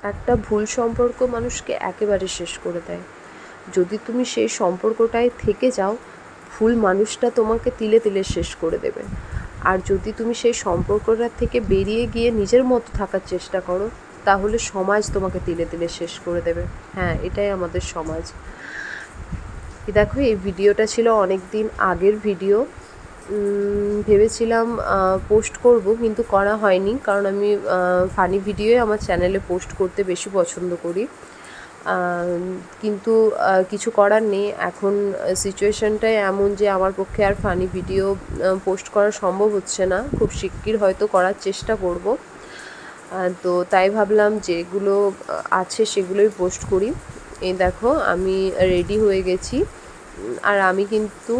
একটা ভুল সম্পর্ক মানুষকে একেবারে শেষ করে দেয়। যদি তুমি সেই সম্পর্কটায় থেকে যাও, ভুল মানুষটা তোমাকে তিলে তিলে শেষ করে দেবে। আর যদি তুমি সেই সম্পর্কটা থেকে বেরিয়ে গিয়ে নিজের মতো থাকার চেষ্টা করো, তাহলে সমাজ তোমাকে তিলে তিলে শেষ করে দেবে। হ্যাঁ, এটাই আমাদের সমাজ। দেখো, এই ভিডিওটা ছিল অনেক দিন আগের ভিডিও। ভেবেছিলাম পোস্ট করব, কিন্তু করা হয়নি, কারণ আমি ফানি ভিডিওই আমার চ্যানেলে পোস্ট করতে বেশি পছন্দ করি। কিন্তু কিছু করার নেই, এখন সিচুয়েশানটাই এমন যে আমার পক্ষে আর ফানি ভিডিও পোস্ট করা সম্ভব হচ্ছে না। খুব শিগগির হয়তো করার চেষ্টা করব। তো তাই ভাবলাম যেগুলো আছে সেগুলোই পোস্ট করি। এই দেখো, আমি রেডি হয়ে গেছি। আর আমি কিন্তু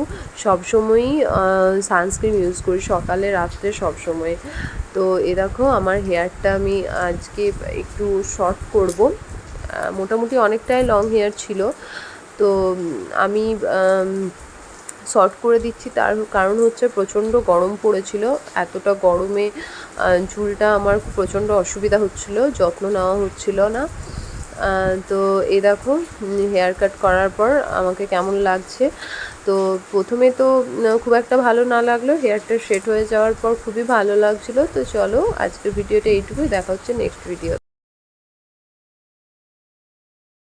সবসময়ই সানস্ক্রিন ইউজ করি, সকালে রাত্রে সবসময়। তো এ দেখো, আমার হেয়ারটা আমি আজকে একটু শর্ট করব। মোটামুটি অনেকটাই লং হেয়ার ছিল, তো আমি শর্ট করে দিচ্ছি। তার কারণ হচ্ছে প্রচণ্ড গরম পড়েছিল। এতটা গরমে চুলটা আমার প্রচণ্ড অসুবিধা হচ্ছিল, যত্ন নেওয়া হচ্ছিল না। তো এই দেখো, হেয়ার কাট করার পর আমাকে কেমন লাগছে। তো প্রথমে তো খুব একটা ভালো না লাগলো, হেয়ারটা সেট হয়ে যাওয়ার পর খুবই ভালো লাগছিলো। তো চলো, আজকের ভিডিওটা এইটুকুই, দেখা হচ্ছে নেক্সট ভিডিও।